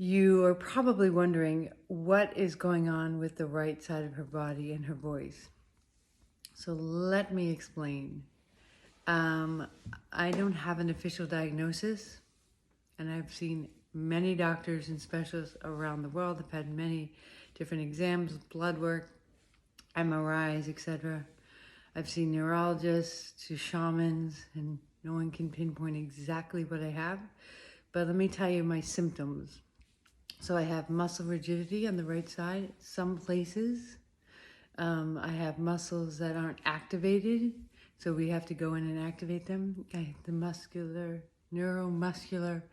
You are probably wondering what is going on with the right side of her body and her voice. So let me explain. I don't have an official diagnosis, and I've seen many doctors and specialists around the world. I've had many different exams, blood work, MRIs, etc. I've seen neurologists to shamans, and no one can pinpoint exactly what I have. But let me tell you my symptoms. So I have muscle rigidity on the right side, some places. I have muscles that aren't activated, so we have to go in and activate them. The neuromuscular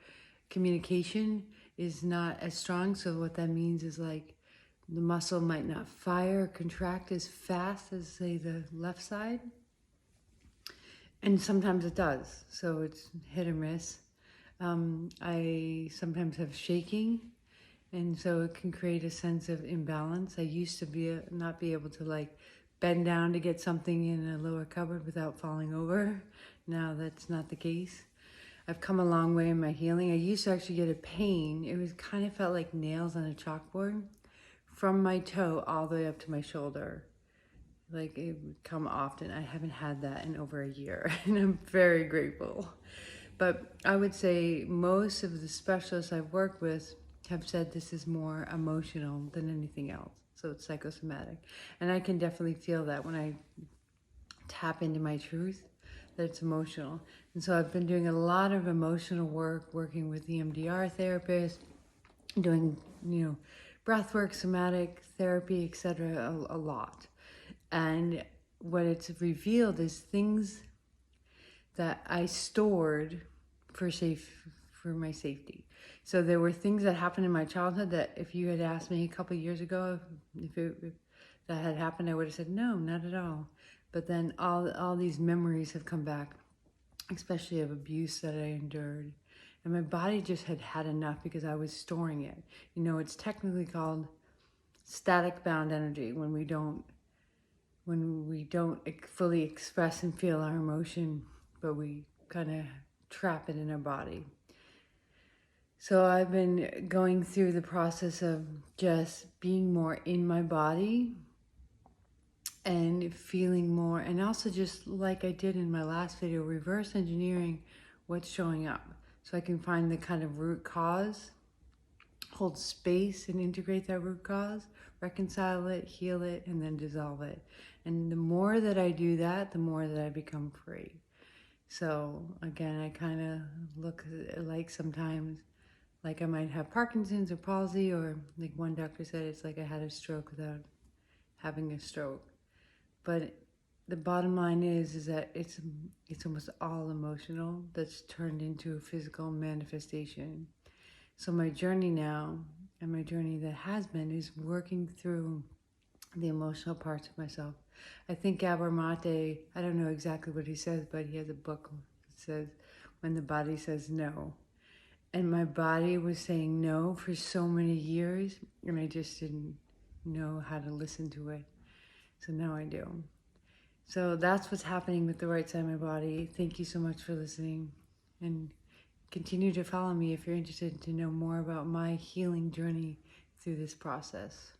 communication is not as strong, so what that means is like the muscle might not fire or contract as fast as, say, the left side. And sometimes it does, so it's hit or miss. I sometimes have shaking, and so it can create a sense of imbalance. I used to not be able to like bend down to get something in a lower cupboard without falling over. Now that's not the case. I've come a long way in my healing. I used to actually get a pain. It was kind of felt like nails on a chalkboard from my toe all the way up to my shoulder. Like it would come often. I haven't had that in over a year, and I'm very grateful. But I would say most of the specialists I've worked with have said this is more emotional than anything else. So it's psychosomatic. And I can definitely feel that when I tap into my truth, that it's emotional. And so I've been doing a lot of emotional work, working with EMDR therapists, doing, breath work, somatic therapy, etc., a lot. And what it's revealed is things that I stored for my safety. So there were things that happened in my childhood that if you had asked me a couple of years ago if that had happened, I would have said no, not at all. But then all these memories have come back, especially of abuse that I endured. And my body just had enough because I was storing it. It's technically called static bound energy when we don't fully express and feel our emotion, but we kind of trap it in our body. So I've been going through the process of just being more in my body and feeling more, and also just like I did in my last video, reverse engineering what's showing up so I can find the kind of root cause, hold space and integrate that root cause, reconcile it, heal it, and then dissolve it. And the more that I do that, the more that I become free. So again, I kind of look like sometimes like I might have Parkinson's or palsy, or like one doctor said, it's like I had a stroke without having a stroke. But the bottom line is that it's almost all emotional that's turned into a physical manifestation. So my journey now, and my journey that has been, is working through the emotional parts of myself. I think Gabor Mate, I don't know exactly what he says, but he has a book that says, When the Body Says No. And my body was saying no for so many years, and I just didn't know how to listen to it. So now I do. So that's what's happening with the right side of my body. Thank you so much for listening, and continue to follow me if you're interested to know more about my healing journey through this process.